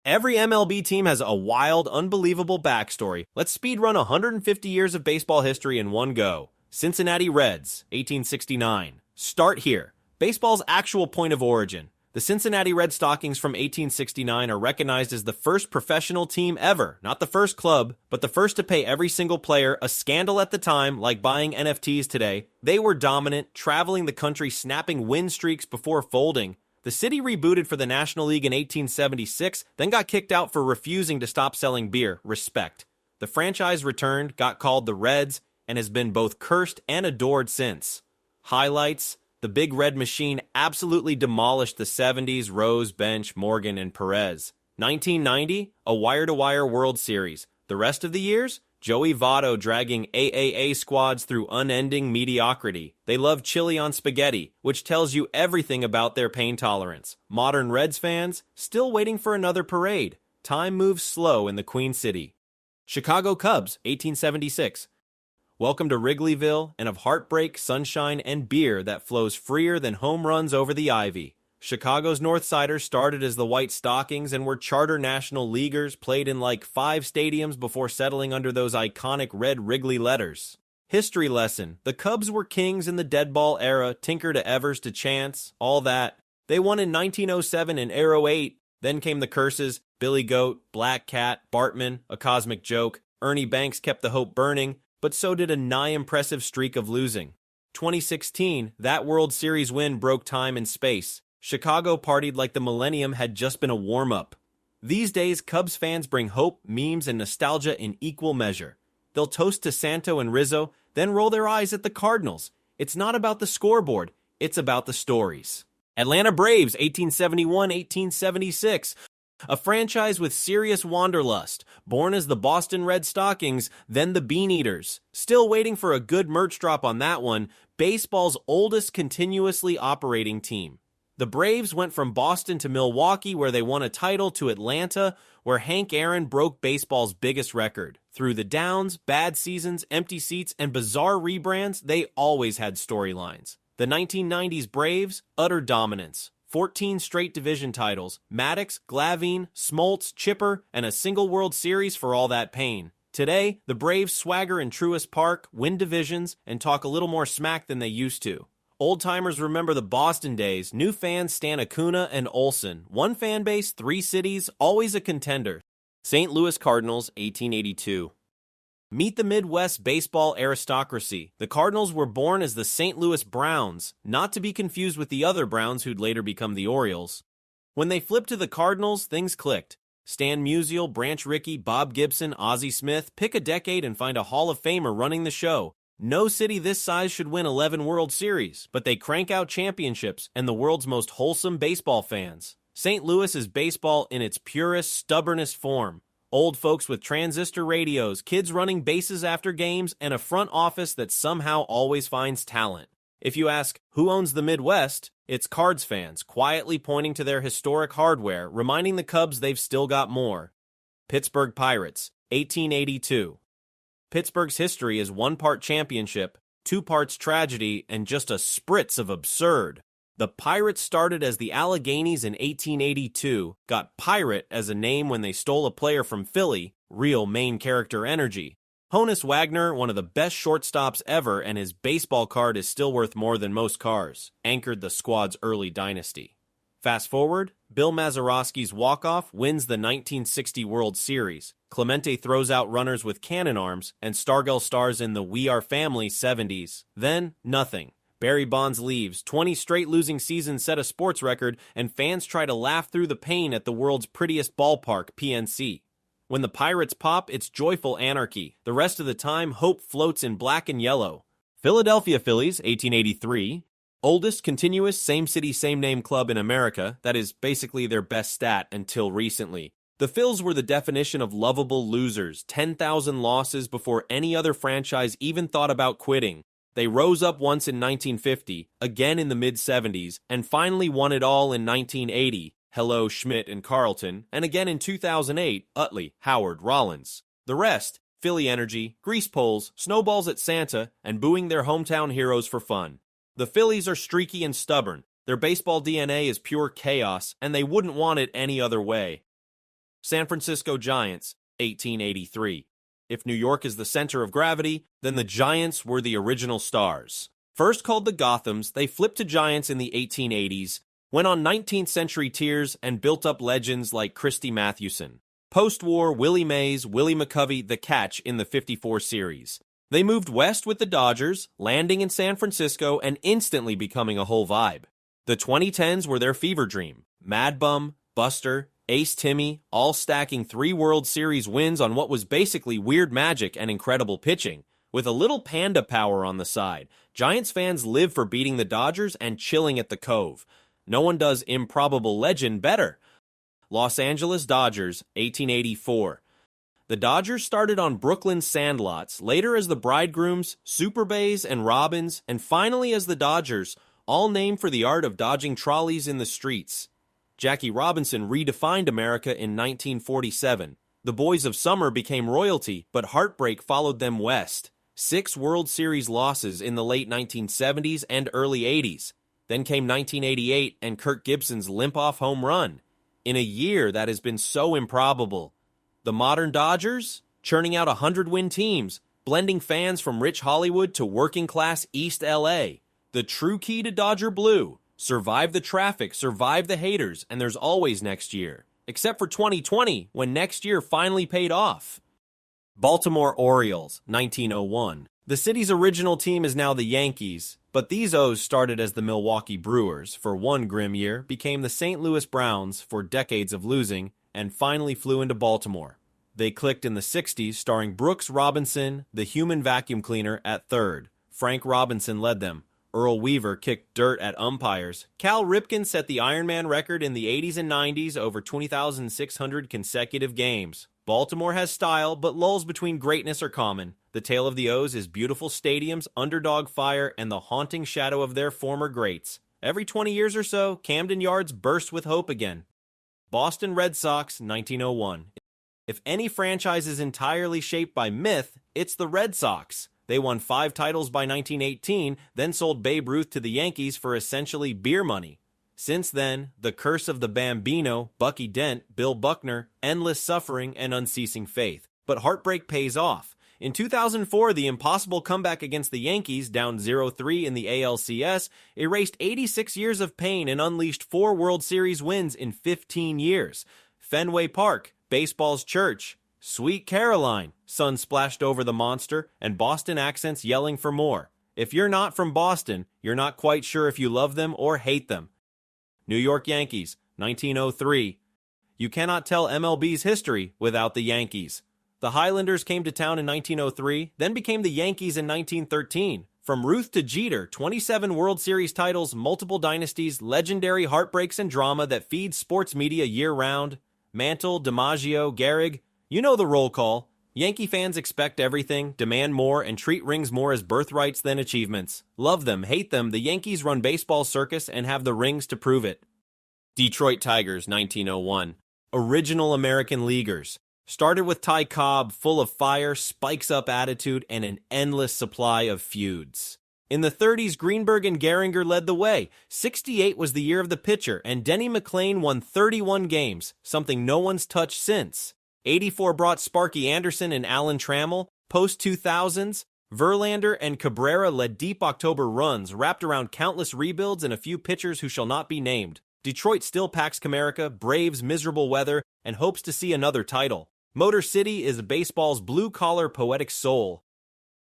Every MLB team has a wild, unbelievable backstory. Let's speedrun 150 years of baseball history in one go. Cincinnati Reds, 1869. Start here. Baseball's actual point of origin. The Cincinnati Red Stockings from 1869 are recognized as the first professional team ever, not the first club, but the first to pay every single player, a scandal at the time, like buying NFTs today. They were dominant, traveling the country, snapping win streaks before folding. The city rebooted for the National League in 1876, then got kicked out for refusing to stop selling beer. Respect. The franchise returned, got called the Reds, and has been both cursed and adored since. Highlights: the Big Red Machine absolutely demolished the 70s Rose, Bench, Morgan, and Perez. 1990, a wire-to-wire World Series. The rest of the years? Joey Votto dragging AAA squads through unending mediocrity. They love chili on spaghetti, which tells you everything about their pain tolerance. Modern Reds fans, still waiting for another parade. Time moves slow in the Queen City. Chicago Cubs, 1876. Welcome to Wrigleyville, and of heartbreak, sunshine, and beer that flows freer than home runs over the ivy. Chicago's Northsiders started as the White Stockings and were charter National Leaguers, played in like 5 stadiums before settling under those iconic red Wrigley letters. History lesson: the Cubs were kings in the dead ball era, Tinker to Evers to Chance, all that. They won in 1907 and '08. Then came the curses: Billy Goat, Black Cat, Bartman, a cosmic joke. Ernie Banks kept the hope burning, but so did a nigh-impressive streak of losing. 2016, that World Series win broke time and space. Chicago partied like the millennium had just been a warm-up. These days, Cubs fans bring hope, memes, and nostalgia in equal measure. They'll toast to Santo and Rizzo, then roll their eyes at the Cardinals. It's not about the scoreboard, it's about the stories. Atlanta Braves, 1871-1876. A franchise with serious wanderlust, born as the Boston Red Stockings, then the Bean Eaters. Still waiting for a good merch drop on that one, baseball's oldest continuously operating team. The Braves went from Boston to Milwaukee, where they won a title, to Atlanta, where Hank Aaron broke baseball's biggest record. Through the downs, bad seasons, empty seats, and bizarre rebrands, they always had storylines. The 1990s Braves, utter dominance. 14 straight division titles, Maddox, Glavine, Smoltz, Chipper, and a single World Series for all that pain. Today, the Braves swagger in Truist Park, win divisions, and talk a little more smack than they used to. Old-timers remember the Boston days, new fans stan Acuna and Olsen. One fan base, 3 cities, always a contender. St. Louis Cardinals, 1882. Meet the Midwest baseball aristocracy. The Cardinals were born as the St. Louis Browns, not to be confused with the other Browns who'd later become the Orioles. When they flipped to the Cardinals, things clicked. Stan Musial, Branch Rickey, Bob Gibson, Ozzie Smith, pick a decade and find a Hall of Famer running the show. No city this size should win 11 World Series, but they crank out championships and the world's most wholesome baseball fans. St. Louis is baseball in its purest, stubbornest form. Old folks with transistor radios, kids running bases after games, and a front office that somehow always finds talent. If you ask, who owns the Midwest? It's Cards fans, quietly pointing to their historic hardware, reminding the Cubs they've still got more. Pittsburgh Pirates, 1882. Pittsburgh's history is 1 part championship, 2 parts tragedy, and just a spritz of absurd. The Pirates started as the Alleghenies in 1882, got Pirate as a name when they stole a player from Philly, real main character energy. Honus Wagner, one of the best shortstops ever, and his baseball card is still worth more than most cars, anchored the squad's early dynasty. Fast forward, Bill Mazeroski's walk-off wins the 1960 World Series. Clemente throws out runners with cannon arms, and Stargell stars in the We Are Family 70s. Then, nothing. Barry Bonds leaves, 20 straight losing seasons set a sports record, and fans try to laugh through the pain at the world's prettiest ballpark, PNC. When the Pirates pop, it's joyful anarchy. The rest of the time, hope floats in black and yellow. Philadelphia Phillies, 1883. Oldest continuous same city, same name club in America. That is basically their best stat until recently. The Phils were the definition of lovable losers, 10,000 losses before any other franchise even thought about quitting. They rose up once in 1950, again in the mid-70s, and finally won it all in 1980. Hello, Schmidt and Carlton, and again in 2008, Utley, Howard, Rollins. The rest, Philly energy, grease poles, snowballs at Santa, and booing their hometown heroes for fun. The Phillies are streaky and stubborn. Their baseball DNA is pure chaos, and they wouldn't want it any other way. San Francisco Giants, 1883. If New York is the center of gravity, then the Giants were the original stars. First called the Gothams, they flipped to Giants in the 1880s, went on 19th century tears, and built up legends like Christy Mathewson. Post-war, Willie Mays, Willie McCovey, the catch in the '54 series. They moved west with the Dodgers, landing in San Francisco and instantly becoming a whole vibe. The 2010s were their fever dream. Mad Bum, Buster, Ace Timmy, all stacking 3 World Series wins on what was basically weird magic and incredible pitching. With a little panda power on the side, Giants fans live for beating the Dodgers and chilling at the Cove. No one does improbable legend better. Los Angeles Dodgers, 1884. The Dodgers started on Brooklyn's sandlots, later as the Bridegrooms, Super Bays, and Robins, and finally as the Dodgers, all named for the art of dodging trolleys in the streets. Jackie Robinson redefined America in 1947. The Boys of Summer became royalty, but heartbreak followed them west. 6 World Series losses in the late 1970s and early 80s. Then came 1988 and Kirk Gibson's limp-off home run. In a year that has been so improbable. The modern Dodgers, churning out 100-win teams, blending fans from rich Hollywood to working-class East LA. The true key to Dodger Blue: survive the traffic, survive the haters, and there's always next year. Except for 2020, when next year finally paid off. Baltimore Orioles, 1901. The city's original team is now the Yankees, but these O's started as the Milwaukee Brewers for one grim year, became the St. Louis Browns for decades of losing, and finally flew into Baltimore. They clicked in the 60s, starring Brooks Robinson, the human vacuum cleaner, at third. Frank Robinson led them. Earl Weaver kicked dirt at umpires. Cal Ripken set the Ironman record in the 80s and 90s over 20,600 consecutive games. Baltimore has style, but lulls between greatness are common. The tale of the O's is beautiful stadiums, underdog fire, and the haunting shadow of their former greats. Every 20 years or so, Camden Yards bursts with hope again. Boston Red Sox, 1901. If any franchise is entirely shaped by myth, it's the Red Sox. They won 5 titles by 1918, then sold Babe Ruth to the Yankees for essentially beer money. Since then, the curse of the Bambino, Bucky Dent, Bill Buckner, endless suffering, and unceasing faith. But heartbreak pays off. In 2004, the impossible comeback against the Yankees, down 0-3 in the ALCS, erased 86 years of pain and unleashed 4 World Series wins in 15 years. Fenway Park, baseball's church. Sweet Caroline, sun splashed over the monster, and Boston accents yelling for more. If you're not from Boston, you're not quite sure if you love them or hate them. New York Yankees, 1903. You cannot tell MLB's history without the Yankees. The Highlanders came to town in 1903, then became the Yankees in 1913. From Ruth to Jeter, 27 World Series titles, multiple dynasties, legendary heartbreaks and drama that feeds sports media year-round. Mantle, DiMaggio, Gehrig, you know the roll call. Yankee fans expect everything, demand more, and treat rings more as birthrights than achievements. Love them, hate them, the Yankees run baseball circus and have the rings to prove it. Detroit Tigers, 1901. Original American Leaguers. Started with Ty Cobb, full of fire, spikes-up attitude, and an endless supply of feuds. In the 30s, Greenberg and Gehringer led the way. 68 was the year of the pitcher, and Denny McLain won 31 games, something no one's touched since. 84 brought Sparky Anderson and Alan Trammell. Post-2000s, Verlander and Cabrera led deep October runs, wrapped around countless rebuilds and a few pitchers who shall not be named. Detroit still packs Comerica, braves miserable weather, and hopes to see another title. Motor City is baseball's blue-collar poetic soul.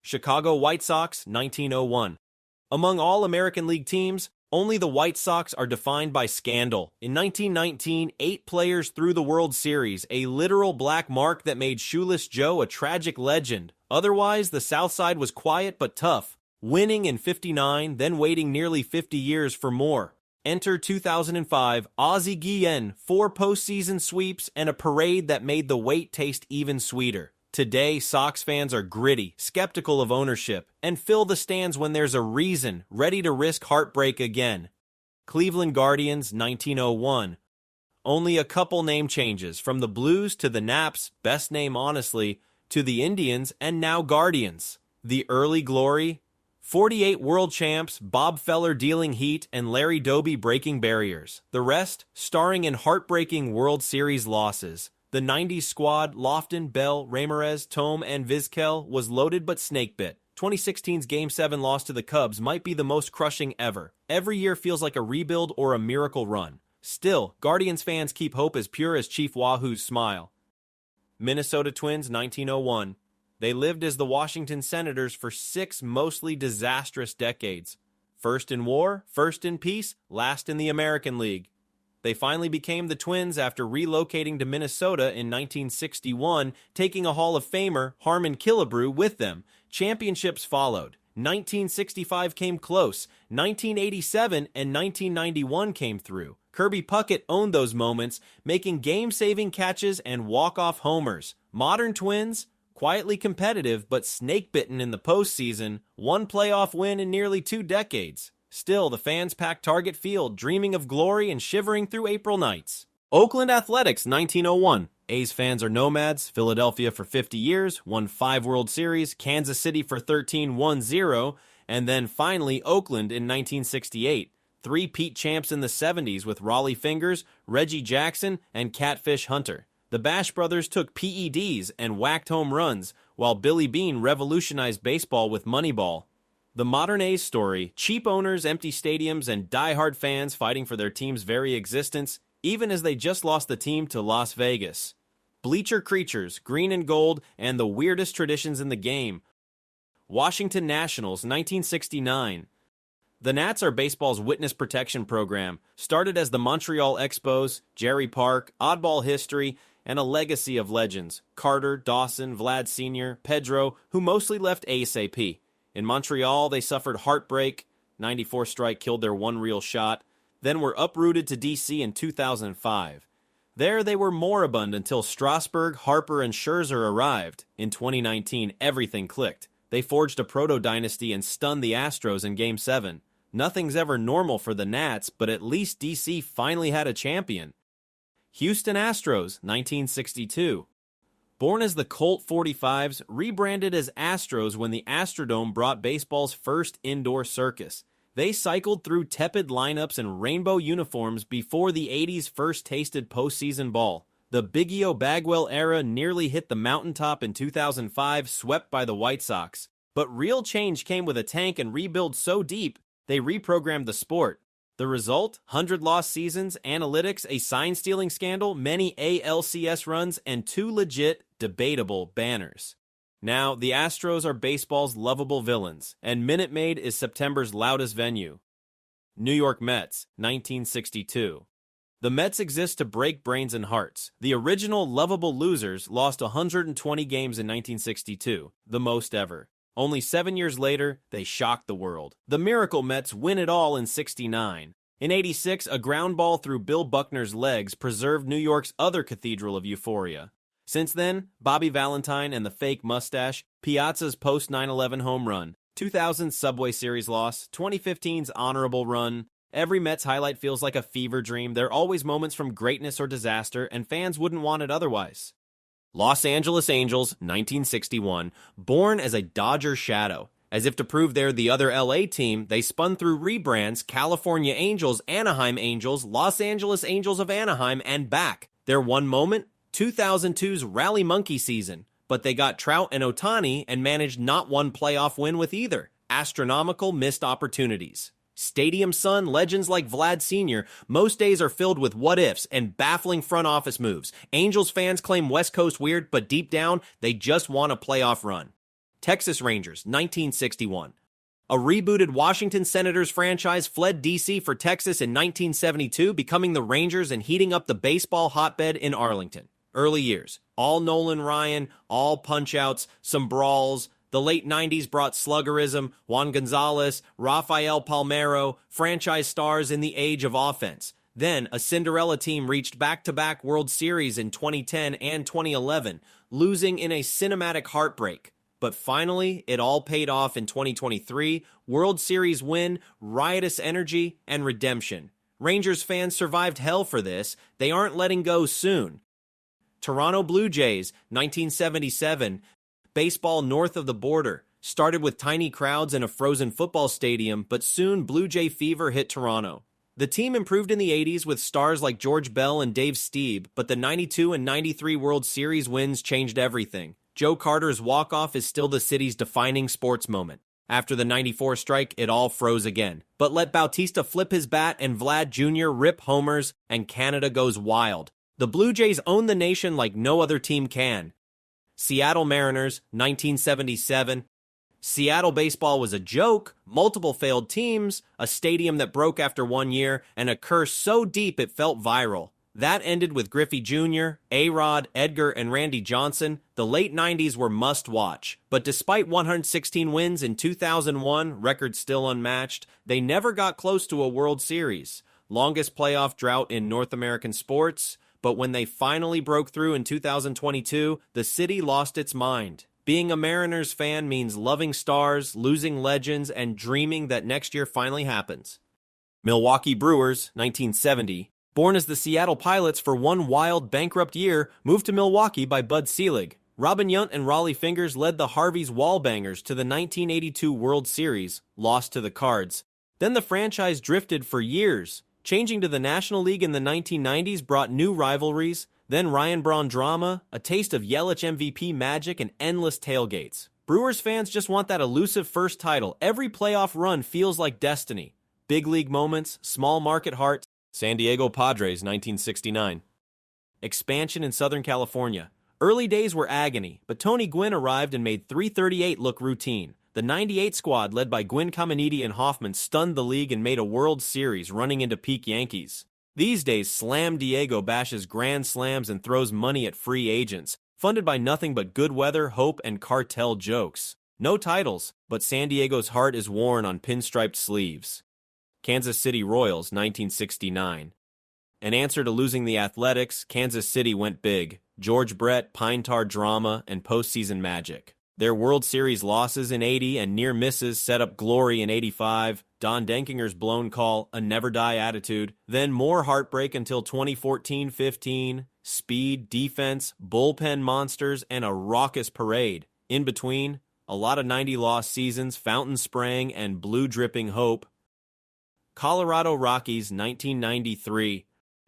Chicago White Sox, 1901. Among all American League teams, only the White Sox are defined by scandal. In 1919, 8 players threw the World Series, a literal black mark that made Shoeless Joe a tragic legend. Otherwise, the South Side was quiet but tough, winning in 59, then waiting nearly 50 years for more. Enter 2005, Ozzie Guillen, 4 postseason sweeps, and a parade that made the wait taste even sweeter. Today, Sox fans are gritty, skeptical of ownership, and fill the stands when there's a reason, ready to risk heartbreak again. Cleveland Guardians, 1901. Only a couple name changes, from the Blues to the Naps, best name honestly, to the Indians, and now Guardians. The early glory? 48 world champs, Bob Feller dealing heat, and Larry Doby breaking barriers. The rest, starring in heartbreaking World Series losses. The 90s squad, Lofton, Bell, Ramirez, Tome, and Vizquel, was loaded but snake-bit. 2016's Game 7 loss to the Cubs might be the most crushing ever. Every year feels like a rebuild or a miracle run. Still, Guardians fans keep hope as pure as Chief Wahoo's smile. Minnesota Twins, 1901. They lived as the Washington Senators for 6 mostly disastrous decades. First in war, first in peace, last in the American League. They finally became the Twins after relocating to Minnesota in 1961, taking a Hall of Famer, Harmon Killebrew, with them. Championships followed. 1965 came close. 1987 and 1991 came through. Kirby Puckett owned those moments, making game-saving catches and walk-off homers. Modern Twins, quietly competitive but snake-bitten in the postseason, one playoff win in nearly 2 decades. Still, the fans packed Target Field, dreaming of glory and shivering through April nights. Oakland Athletics, 1901. A's fans are nomads. Philadelphia for 50 years, won 5 World Series. Kansas City for 13, won 0. And then finally, Oakland in 1968. 3-peat champs in the 70s with Raleigh Fingers, Reggie Jackson, and Catfish Hunter. The Bash Brothers took PEDs and whacked home runs, while Billy Beane revolutionized baseball with Moneyball. The modern A's story, cheap owners, empty stadiums, and die-hard fans fighting for their team's very existence, even as they just lost the team to Las Vegas. Bleacher creatures, green and gold, and the weirdest traditions in the game. Washington Nationals, 1969. The Nats are baseball's witness protection program, started as the Montreal Expos, Jerry Park, oddball history, and a legacy of legends. Carter, Dawson, Vlad Sr., Pedro, who mostly left ASAP. In Montreal, they suffered heartbreak. 94 strike killed their one real shot. Then were uprooted to D.C. in 2005. There they were moribund until Strasburg, Harper, and Scherzer arrived. In 2019, everything clicked. They forged a proto-dynasty and stunned the Astros in Game 7. Nothing's ever normal for the Nats, but at least D.C. finally had a champion. Houston Astros, 1962. Born as the Colt 45s, rebranded as Astros when the Astrodome brought baseball's first indoor circus. They cycled through tepid lineups and rainbow uniforms before the 80s first tasted postseason ball. The Biggie Bagwell era nearly hit the mountaintop in 2005, swept by the White Sox. But real change came with a tank and rebuild so deep, they reprogrammed the sport. The result? 100 lost seasons, analytics, a sign-stealing scandal, many ALCS runs, and 2 legit, debatable banners. Now, the Astros are baseball's lovable villains, and Minute Maid is September's loudest venue. New York Mets, 1962. The Mets exist to break brains and hearts. The original lovable losers lost 120 games in 1962, the most ever. Only 7 years later, they shocked the world. The Miracle Mets win it all in '69. In '86, a ground ball through Bill Buckner's legs preserved New York's other cathedral of euphoria. Since then, Bobby Valentine and the fake mustache, Piazza's post-9/11 home run, 2000's Subway Series loss, 2015's honorable run. Every Mets highlight feels like a fever dream. There are always moments from greatness or disaster, and fans wouldn't want it otherwise. Los Angeles Angels, 1961, born as a Dodger shadow. As if to prove they're the other LA team, they spun through rebrands, California Angels, Anaheim Angels, Los Angeles Angels of Anaheim, and back. Their one moment? 2002's Rally Monkey season. But they got Trout and Ohtani and managed not one playoff win with either. Astronomical missed opportunities. Stadium Sun legends like Vlad Sr. most days are filled with what-ifs and baffling front office moves. Angels fans claim West Coast weird, but deep down, they just want a playoff run. Texas Rangers, 1961. A rebooted Washington Senators franchise fled D.C. for Texas in 1972, becoming the Rangers and heating up the baseball hotbed in Arlington. Early years, all Nolan Ryan, all punch-outs, some brawls. The late 90s brought sluggerism, Juan Gonzalez, Rafael Palmeiro, franchise stars in the age of offense. Then, a Cinderella team reached back-to-back World Series in 2010 and 2011, losing in a cinematic heartbreak. But finally, it all paid off in 2023, World Series win, riotous energy, and redemption. Rangers fans survived hell for this. They aren't letting go soon. Toronto Blue Jays, 1977. Baseball north of the border. Started with tiny crowds in a frozen football stadium, but soon Blue Jay fever hit Toronto. The team improved in the 80s with stars like George Bell and Dave Stieb, but the 92 and 93 World Series wins changed everything. Joe Carter's walk-off is still the city's defining sports moment. After the 94 strike, it all froze again. But let Bautista flip his bat and Vlad Jr. rip homers, and Canada goes wild. The Blue Jays own the nation like no other team can. Seattle Mariners, 1977. Seattle baseball was a joke, multiple failed teams, a stadium that broke after 1 year, and a curse so deep it felt viral. That ended with Griffey Jr., A-Rod, Edgar, and Randy Johnson. The late 90s were must-watch. But despite 116 wins in 2001, record still unmatched, they never got close to a World Series. Longest playoff drought in North American sports. But when they finally broke through in 2022, the city lost its mind. Being a Mariners fan means loving stars, losing legends, and dreaming that next year finally happens. Milwaukee Brewers, 1970. Born as the Seattle Pilots for one wild, bankrupt year, moved to Milwaukee by Bud Selig. Robin Yount and Raleigh Fingers led the Harvey's Wallbangers to the 1982 World Series, lost to the Cards. Then the franchise drifted for years. Changing to the National League in the 1990s brought new rivalries, then Ryan Braun drama, a taste of Yelich MVP magic, and endless tailgates. Brewers fans just want that elusive first title. Every playoff run feels like destiny. Big league moments, small market heart. San Diego Padres, 1969. Expansion in Southern California. Early days were agony, but Tony Gwynn arrived and made .338 look routine. The 98 squad, led by Gwynn, Caminiti, and Hoffman, stunned the league and made a World Series, running into peak Yankees. These days, Slam Diego bashes grand slams and throws money at free agents, funded by nothing but good weather, hope, and cartel jokes. No titles, but San Diego's heart is worn on pinstriped sleeves. Kansas City Royals, 1969. In answer to losing the Athletics, Kansas City went big. George Brett, pine tar drama, and postseason magic. Their World Series losses in 80 and near misses set up glory in 85, Don Denkinger's blown call, a never-die attitude, then more heartbreak until 2014-15, speed, defense, bullpen monsters, and a raucous parade. In between, a lot of 90-loss seasons, fountain spraying, and blue-dripping hope. Colorado Rockies, 1993.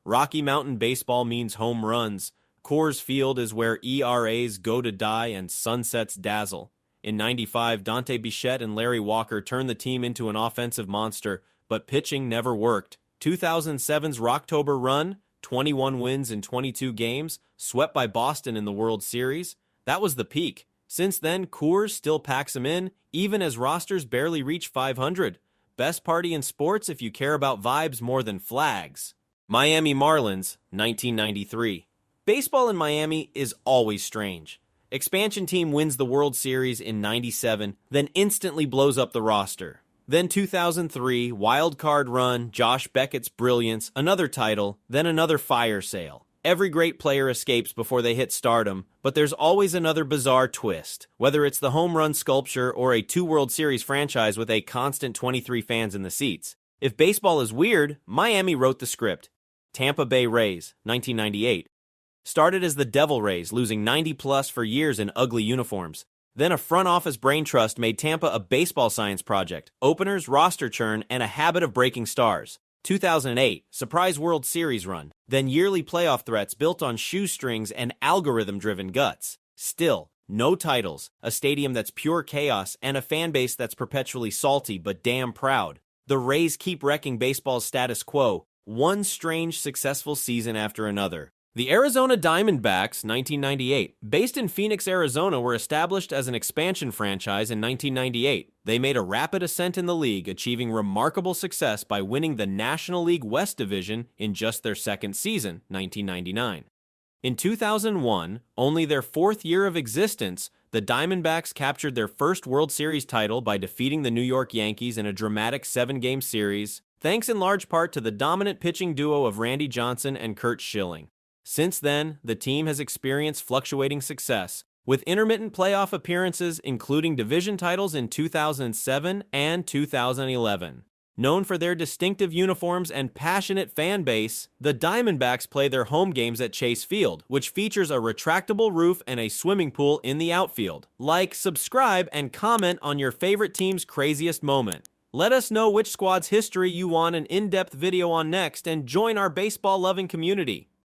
Rocky Mountain baseball means home runs. Coors Field is where ERAs go to die and sunsets dazzle. In 95, Dante Bichette and Larry Walker turned the team into an offensive monster, but pitching never worked. 2007's Rocktober run, 21 wins in 22 games, swept by Boston in the World Series. That was the peak. Since then, Coors still packs them in, even as rosters barely reach 500. Best party in sports if you care about vibes more than flags. Miami Marlins, 1993. Baseball in Miami is always strange. Expansion team wins the World Series in 97, then instantly blows up the roster. Then 2003, wild card run, Josh Beckett's brilliance, another title, then another fire sale. Every great player escapes before they hit stardom, but there's always another bizarre twist. Whether it's the home run sculpture or a 2 World Series franchise with a constant 23 fans in the seats. If baseball is weird, Miami wrote the script. Tampa Bay Rays, 1998. Started as the Devil Rays, losing 90-plus for years in ugly uniforms. Then a front office brain trust made Tampa a baseball science project, openers, roster churn, and a habit of breaking stars. 2008, surprise World Series run. Then yearly playoff threats built on shoestrings and algorithm-driven guts. Still, no titles, a stadium that's pure chaos, and a fan base that's perpetually salty but damn proud. The Rays keep wrecking baseball's status quo, one strange, successful season after another. The Arizona Diamondbacks, 1998. Based in Phoenix, Arizona, were established as an expansion franchise in 1998. They made a rapid ascent in the league, achieving remarkable success by winning the National League West Division in just their second season, 1999. In 2001, only their 4th year of existence, the Diamondbacks captured their first World Series title by defeating the New York Yankees in a dramatic 7-game series, thanks in large part to the dominant pitching duo of Randy Johnson and Curt Schilling. Since then, the team has experienced fluctuating success, with intermittent playoff appearances including division titles in 2007 and 2011. Known for their distinctive uniforms and passionate fan base, the Diamondbacks play their home games at Chase Field, which features a retractable roof and a swimming pool in the outfield. Like, subscribe, and comment on your favorite team's craziest moment. Let us know which squad's history you want an in-depth video on next and join our baseball-loving community.